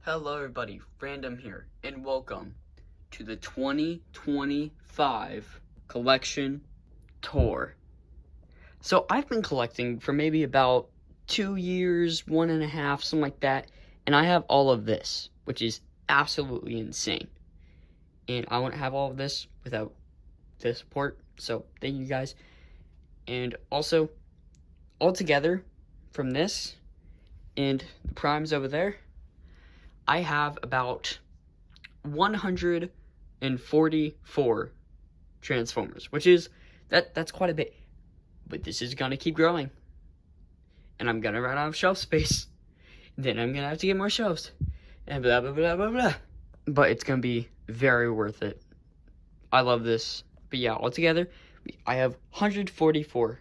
Hello everybody, Random here, and welcome to the 2025 collection tour. So I've been collecting for maybe about 2 years, 1.5, something like that, and I have all of this, which is absolutely insane. And I wouldn't have all of this without the support, so thank you guys. And also, altogether, from this and the primes over there, I have about 144 Transformers, which is, that's quite a bit. But this is gonna keep growing. And I'm gonna run out of shelf space. Then I'm gonna have to get more shelves. And blah, blah, blah, blah, blah. But it's gonna be very worth it. I love this. But yeah, altogether, I have 144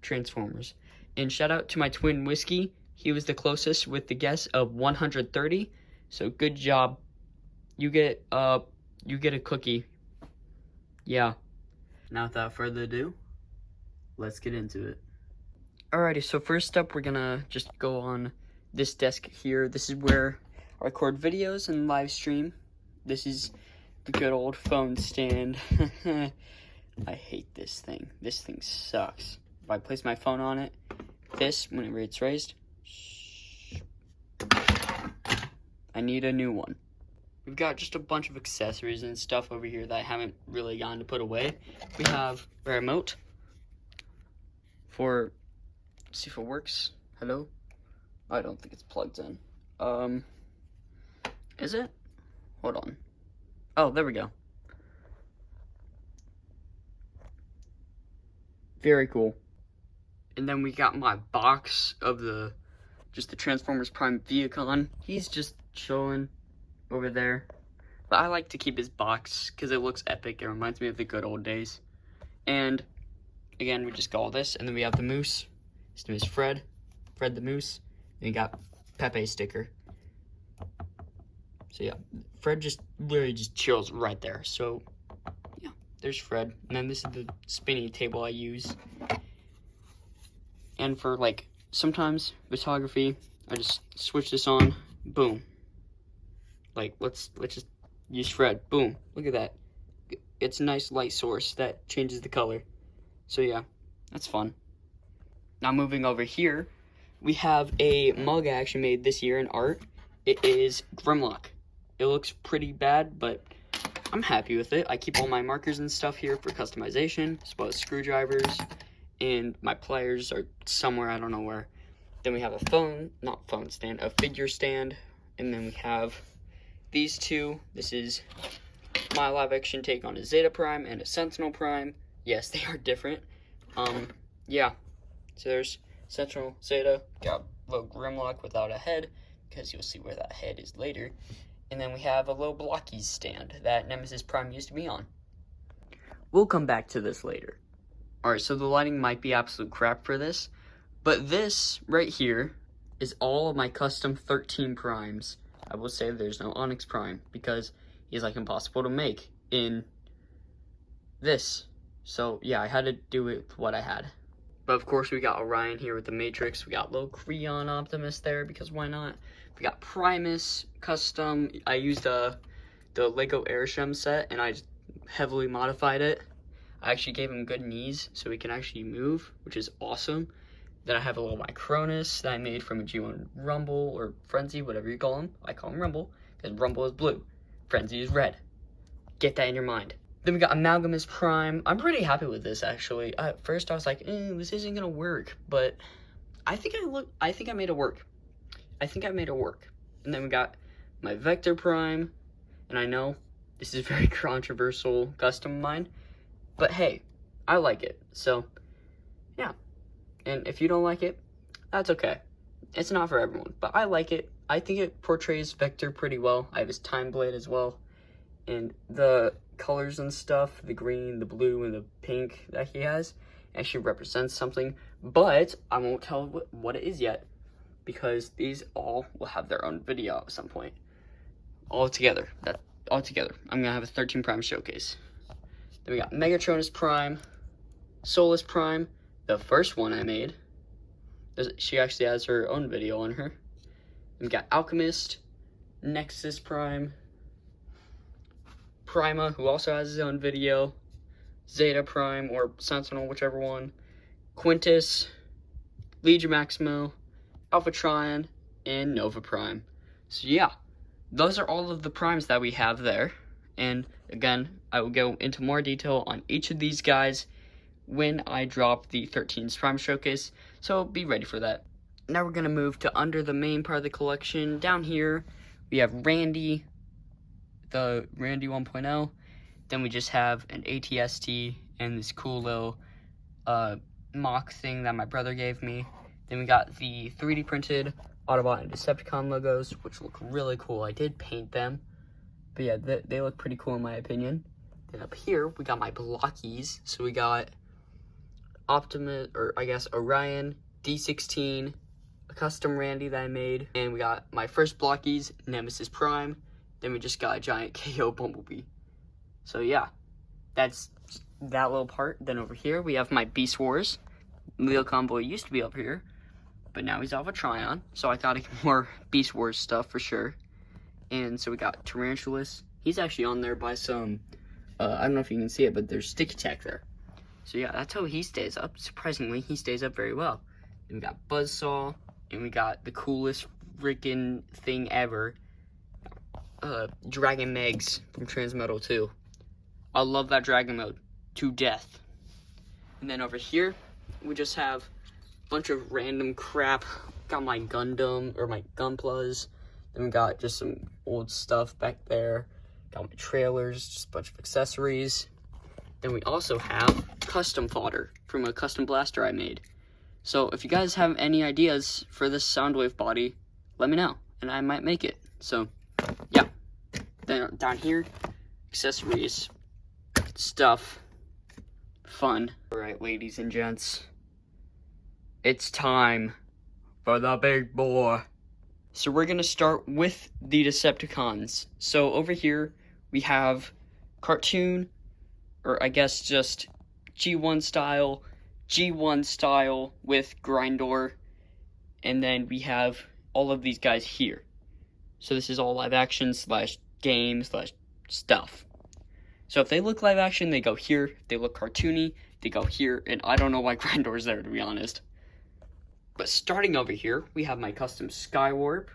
Transformers. And shout out to my twin Whiskey. He was the closest with the guess of 130. So good job. You get a cookie. Yeah. Now without further ado, let's get into it. Alrighty, so first up we're gonna just go on this desk here. This is where I record videos and live stream. This is the good old phone stand. I hate this thing. This thing sucks. If I place my phone on it, whenever it's raised, I need a new one. We've got just a bunch of accessories and stuff over here that I haven't really gotten to put away. We have a remote for, let's see if it works. Hello? I don't think it's plugged in. Is it? Hold on. Oh, there we go. Very cool. And then we got my box of the Transformers Prime Decepticon. He's just chilling over there. But I like to keep his box because it looks epic. It reminds me of the good old days. And again, we just got all this. And then we have the moose. His name is Fred. Fred the Moose. And we got Pepe sticker. So yeah, Fred just literally just chills right there. So yeah, there's Fred. And then this is the spinning table I use. And for like sometimes photography, I just switch this on. Boom. Like, let's just use Fred. Boom. Look at that. It's a nice light source that changes the color. So yeah, that's fun. Now moving over here, we have a mug I actually made this year in art. It is Grimlock. It looks pretty bad, but I'm happy with it. I keep all my markers and stuff here for customization, as well as screwdrivers, and my pliers are somewhere, I don't know where. Then we have a a figure stand, and then we have these two. This is my live action take on a Zeta Prime and a Sentinel Prime. Yes, they are different. Yeah. So there's Sentinel, Zeta, got a little Grimlock without a head, because you'll see where that head is later. And then we have a little Blockies stand that Nemesis Prime used to be on. We'll come back to this later. Alright, so the lighting might be absolute crap for this, but this right here is all of my custom 13 primes. I will say there's no Onyx Prime because he's like impossible to make in this. So yeah, I had to do it with what I had. But of course we got Orion here with the Matrix. We got little Creon Optimus there because why not? We got Primus custom. I used the Lego Airsham set and I just heavily modified it. I actually gave him good knees so he can actually move, which is awesome. Then I have a little Micronus that I made from a G1 Rumble or Frenzy, whatever you call him. I call him Rumble because Rumble is blue, Frenzy is red. Get that in your mind. Then we got Amalgamus Prime. I'm pretty happy with this actually. At first I was like, this isn't gonna work, but I think I made it work. I think I made it work. And then we got my Vector Prime, and I know this is very controversial custom of mine, but hey, I like it. So yeah. And if you don't like it, that's okay. It's not for everyone, but I like it. I think it portrays Vector pretty well. I have his Time Blade as well. And the colors and stuff, the green, the blue, and the pink that he has actually represents something. But I won't tell what it is yet, because these all will have their own video at some point. All together. I'm gonna have a 13 Prime showcase. Then we got Megatronus Prime, Solus Prime, the first one I made. She actually has her own video on her. We got Alchemist, Nexus Prime, Prima, who also has his own video, Zeta Prime, or Sentinel, whichever one, Quintus, Legion Maximo, Alpha Trion, and Nova Prime. So yeah, those are all of the primes that we have there. And again, I will go into more detail on each of these guys when I drop the 13's Prime Showcase, so be ready for that. Now we're going to move to under the main part of the collection. Down here, we have Randy, the Randy 1.0. Then we just have an ATST and this cool little mock thing that my brother gave me. Then we got the 3D printed Autobot and Decepticon logos, which look really cool. I did paint them, but yeah, they look pretty cool in my opinion. Then up here, we got my blockies. So we got Optimus, or I guess Orion, D16, a custom Randy that I made, and we got my first blockies, Nemesis Prime. Then we just got a giant KO Bumblebee. So yeah, that's that little part. Then over here, we have my Beast Wars. Leo Convoy used to be up here, but now he's off a Tryon, so I gotta get more Beast Wars stuff for sure. And so we got Tarantulas. He's actually on there by some, I don't know if you can see it, but there's sticky tack there. So yeah, that's how he stays up. Surprisingly, he stays up very well. Then we got Buzzsaw, and we got the coolest freaking thing ever, Dragon Megs from Transmetal 2. I love that Dragon mode to death. And then over here, we just have a bunch of random crap. Got my Gundam, or my Gunplas. Then we got just some old stuff back there. Got my trailers, just a bunch of accessories. Then we also have custom fodder from a custom blaster I made. So if you guys have any ideas for this Soundwave body, let me know, and I might make it. So yeah. Then down here, accessories, stuff, fun. Alright, ladies and gents, it's time for the big boy. So we're gonna start with the Decepticons. So over here, we have cartoon, or I guess just G1 style with Grindor, and then we have all of these guys here. So this is all live action slash game slash stuff. So if they look live action, they go here. If they look cartoony, they go here, and I don't know why Grindor's there, to be honest. But starting over here, we have my custom Skywarp.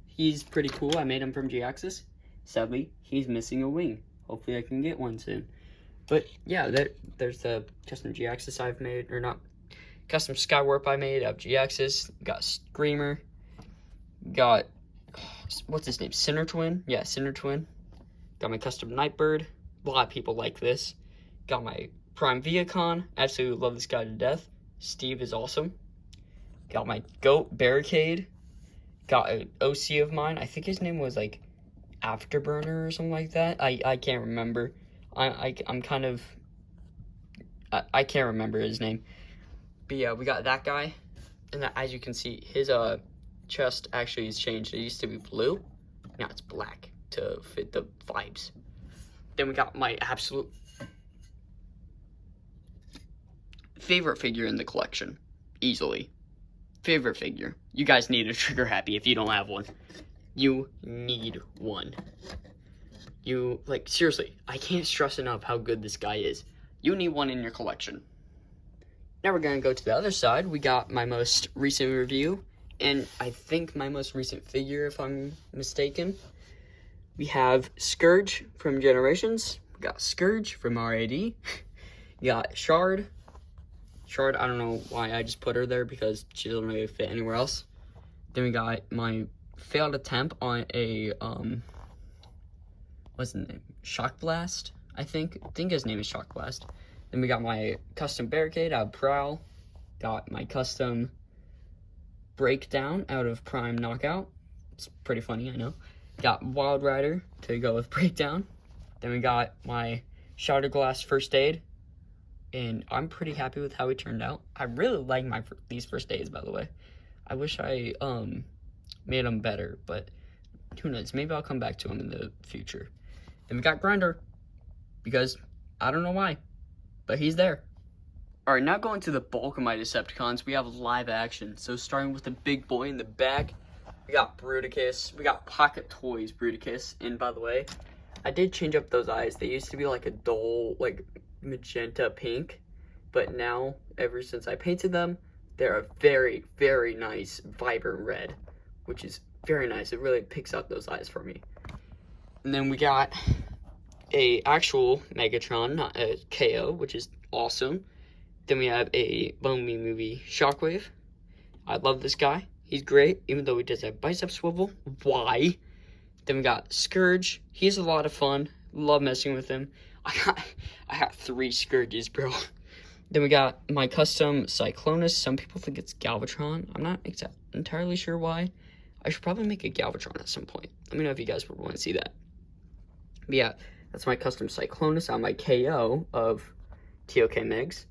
He's pretty cool. I made him from G-Axis. Sadly, he's missing a wing. Hopefully I can get one soon. But yeah, there's the custom G-Axis I've made, or not, custom Skywarp I made out of G-Axis. Got Screamer. Got, what's his name? Sinner Twin? Yeah, Sinner Twin. Got my custom Nightbird. A lot of people like this. Got my Prime Viacon. Absolutely love this guy to death. Steve is awesome. Got my Goat Barricade. Got an OC of mine. I think his name was like Afterburner or something like that. I can't remember. I'm kind of, I can't remember his name. But yeah, we got that guy. And as you can see, his chest actually has changed. It used to be blue. Now it's black to fit the vibes. Then we got my absolute favorite figure in the collection. Easily. Favorite figure. You guys need a Trigger Happy if you don't have one. You need one. You, like, seriously, I can't stress enough how good this guy is. You need one in your collection. Now we're going to go to the other side. We got my most recent review, and I think my most recent figure, if I'm mistaken. We have Scourge from Generations. We got Scourge from RAD. We got Shard. Shard, I don't know why I just put her there, because she doesn't really fit anywhere else. Then we got my failed attempt on a, what's his name? Shock Blast, I think his name is Shock Blast. Then we got my custom Barricade out of Prowl. Got my custom Breakdown out of Prime Knockout. It's pretty funny, I know. Got Wild Rider to go with Breakdown. Then we got my Shattered Glass First Aid. And I'm pretty happy with how he turned out. I really like these first aids, by the way. I wish I made them better, but who knows? Maybe I'll come back to them in the future. Then we got Grinder, because I don't know why, but he's there. Alright, now going to the bulk of my Decepticons, we have live action. So starting with the big boy in the back, We got Bruticus. We got Pocket Toys Bruticus. And by the way, I did change up those eyes. They used to be like a dull, like magenta pink. But now, ever since I painted them, they're a very, very nice, vibrant red. Which is very nice. It really picks out those eyes for me. And then we got a actual Megatron, not a KO, which is awesome. Then we have a Bumblebee movie Shockwave. I love this guy. He's great, even though he does have bicep swivel. Why? Then we got Scourge. He's a lot of fun. Love messing with him. I got 3 Scourges, bro. Then we got my custom Cyclonus. Some people think it's Galvatron. I'm not entirely sure why. I should probably make a Galvatron at some point. Let me know if you guys would want to see that. But yeah, that's my custom Cyclonus on my KO of TOK Megs.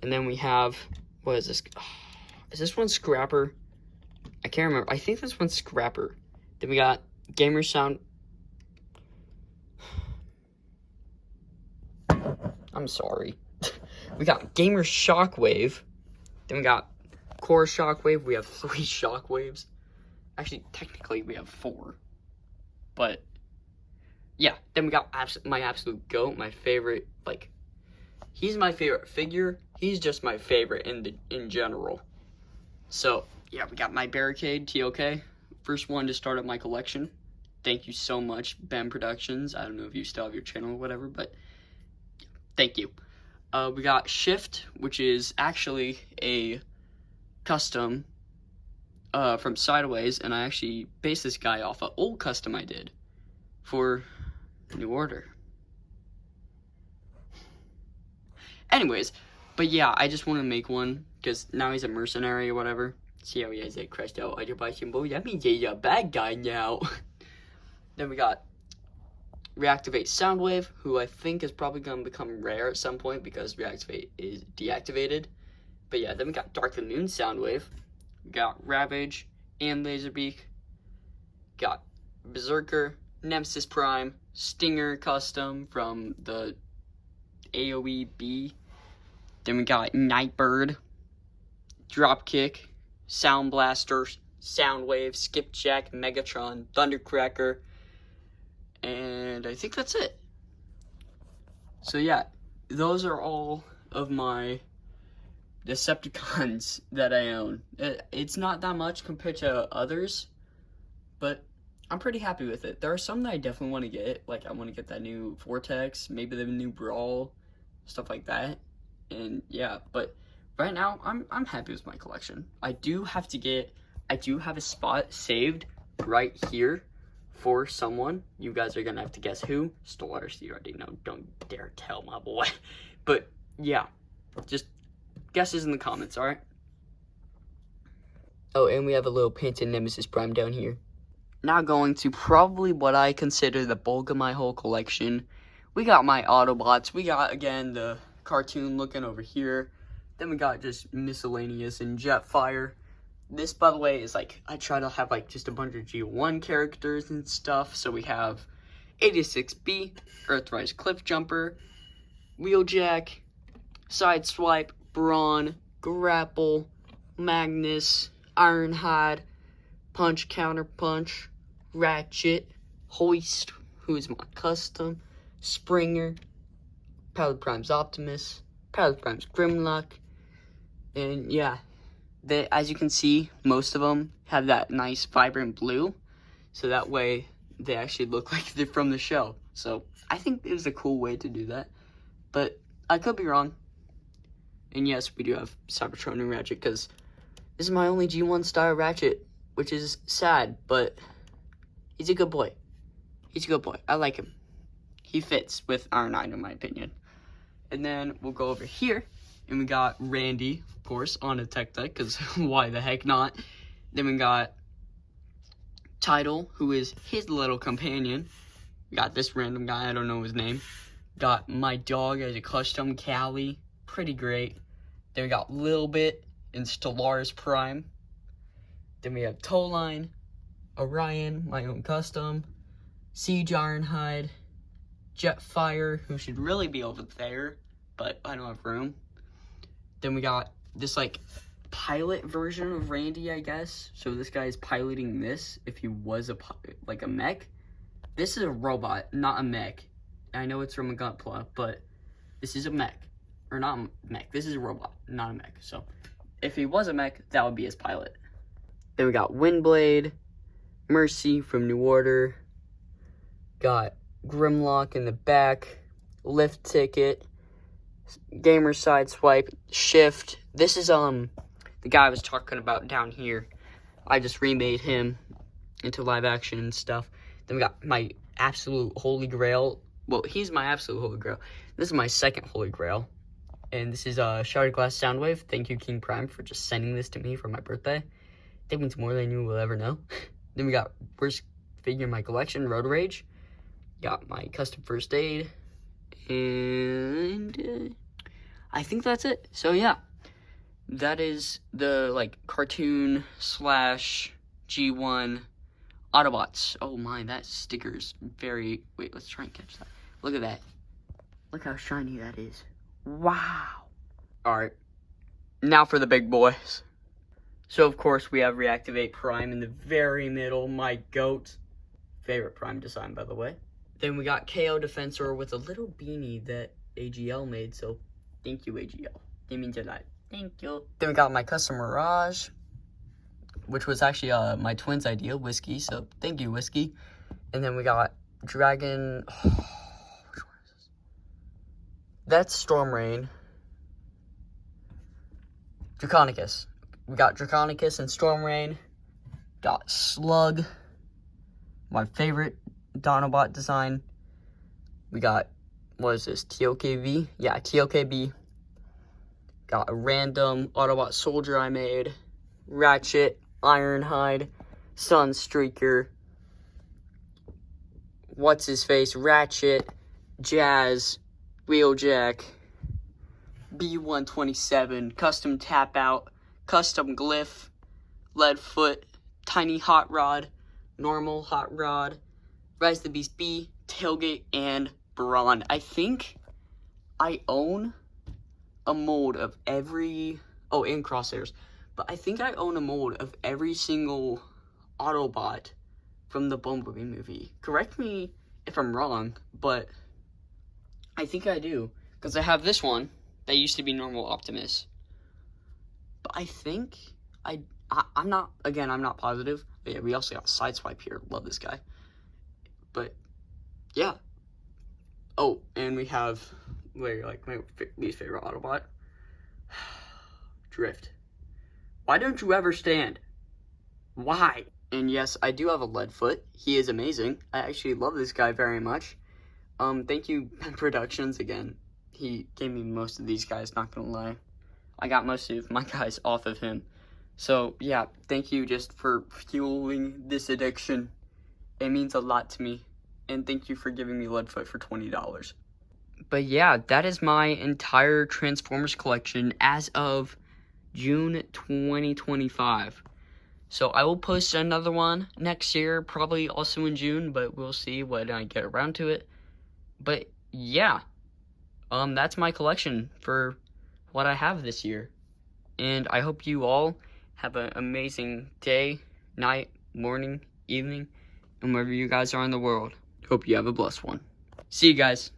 And then we have, what is this? Oh, is this one Scrapper? I can't remember. I think this one's Scrapper. Then we got Gamer Sound. I'm sorry. We got Gamer Shockwave. Then we got Core Shockwave. We have 3 Shockwaves. Actually, technically, we have 4. But, yeah. Then we got my absolute GOAT, my favorite, like, he's my favorite figure. He's just my favorite in general. So, yeah, we got my Barricade TOK. First one to start up my collection. Thank you so much, Ben Productions. I don't know if you still have your channel or whatever, but thank you. We got Shift, which is actually a custom from Sideways, and I actually based this guy off an old custom I did for New Order. Anyways, but yeah, I just want to make one, because now he's a mercenary or whatever. See how he has a crashed out Autobot symbol? That means he's a bad guy now. Then we got Reactivate Soundwave, who I think is probably going to become rare at some point, because Reactivate is deactivated. But yeah, then we got Dark the Moon Soundwave. We got Ravage and Laserbeak. Got Berserker, Nemesis Prime, Stinger Custom from the AoE B. Then we got Nightbird, Dropkick, Sound Blaster, Soundwave, Skipjack, Megatron, Thundercracker, and I think that's it. So yeah, those are all of my Decepticons that I own. It's not that much compared to others, but I'm pretty happy with it. There are some that I definitely want to get, like I want to get that new Vortex, maybe the new Brawl, stuff like that. And yeah, but right now I'm happy with my collection. I do have a spot saved right here for someone. You guys are gonna have to guess who. Stellaris, you already know. Don't dare tell, my boy. But yeah, just guesses in the comments, alright? Oh, and we have a little painted Nemesis Prime down here. Now going to probably what I consider the bulk of my whole collection. We got my Autobots. We got, again, the cartoon looking over here. Then we got just miscellaneous and Jetfire. This, by the way, is like, I try to have like just a bunch of G1 characters and stuff. So we have 86B, Earthrise Cliffjumper, Wheeljack, Sideswipe, Brawn, Grapple, Magnus, Ironhide, Punch Counterpunch, Ratchet, Hoist, who's my custom, Springer, Power Prime's Optimus, Power Prime's Grimlock, and yeah, as you can see, most of them have that nice vibrant blue, so that way they actually look like they're from the show. So I think it was a cool way to do that, but I could be wrong. And yes, we do have Cybertron and Ratchet, because this is my only G1 star Ratchet, which is sad, but he's a good boy. He's a good boy. I like him. He fits with Ironhide, in my opinion. And then we'll go over here, and we got Randy, of course, on a tech deck, because why the heck not? Then we got Tidal, who is his little companion. We got this random guy, I don't know his name. Got my dog as a custom Callie, pretty great. Then we got Lil Bit and Stellaris Prime. Then we have Towline, Orion, my own custom, Siege Ironhide, Jetfire, who should really be over there, but I don't have room. Then we got this like pilot version of Randy, I guess. So this guy is piloting this. If he was like a mech, this is a robot, not a mech. I know it's from a Gunpla, but this is a mech, or not a mech. This is a robot, not a mech. So if he was a mech, that would be his pilot. Then we got Windblade, Mercy from New Order, got Grimlock in the back, Lift Ticket, Gamer Sideswipe, Shift. This is the guy I was talking about down here. I just remade him into live action and stuff. Then we got my absolute holy grail. Well, he's my absolute holy grail. This is my second holy grail. And this is Shattered Glass Soundwave. Thank you, King Prime, for just sending this to me for my birthday. That means more than you will ever know. Then we got worst figure in my collection, Road Rage. Got my custom first aid. And I think that's it. So yeah, that is the like cartoon / G1 Autobots. Oh my, that sticker's very, wait, let's try and catch that. Look at that. Look how shiny that is. Wow. Alright, now for the big boys. So of course we have Reactivate Prime in the very middle, my goat. Favorite Prime design, by the way. Then we got KO Defensor with a little beanie that AGL made, so thank you, AGL. It means a lot. Thank you. Then we got my custom Mirage, which was actually my twin's idea, Whiskey, so thank you, Whiskey. And then we got Dragon... which one is this? That's Storm Rain. Draconicus. We got Draconicus and Storm Rain. Got Slug, my favorite Dinobot design. We got, what is this, TOKB? Yeah, TOKB. Got a random Autobot soldier I made. Ratchet, Ironhide, Sunstreaker. What's his face? Ratchet, Jazz, Wheeljack, B127, custom tap out, custom glyph, Leadfoot, tiny hot rod, normal hot rod, Rise the Beast B, Tailgate, and Brawn. I think I own a mold of every, oh, and Crosshairs, but I think I own a mold of every single Autobot from the Bumblebee movie. Correct me if I'm wrong, but I think I do, because I have this one that used to be normal Optimus. But I think I'm not, again, I'm not positive. But yeah, we also got Sideswipe here. Love this guy. But yeah. Oh, and we have, like, my least favorite Autobot. Drift. Why don't you ever stand? Why? And yes, I do have a Leadfoot. He is amazing. I actually love this guy very much. Thank you, Productions, again. He gave me most of these guys, not gonna lie. I got most of my guys off of him. So, yeah, thank you just for fueling this addiction. It means a lot to me. And thank you for giving me Leadfoot for $20. But yeah, that is my entire Transformers collection as of June 2025. So I will post another one next year, probably also in June, but we'll see when I get around to it. But yeah, that's my collection for what I have this year. And I hope you all have an amazing day, night, morning, evening, and wherever you guys are in the world. Hope you have a blessed one. See you guys.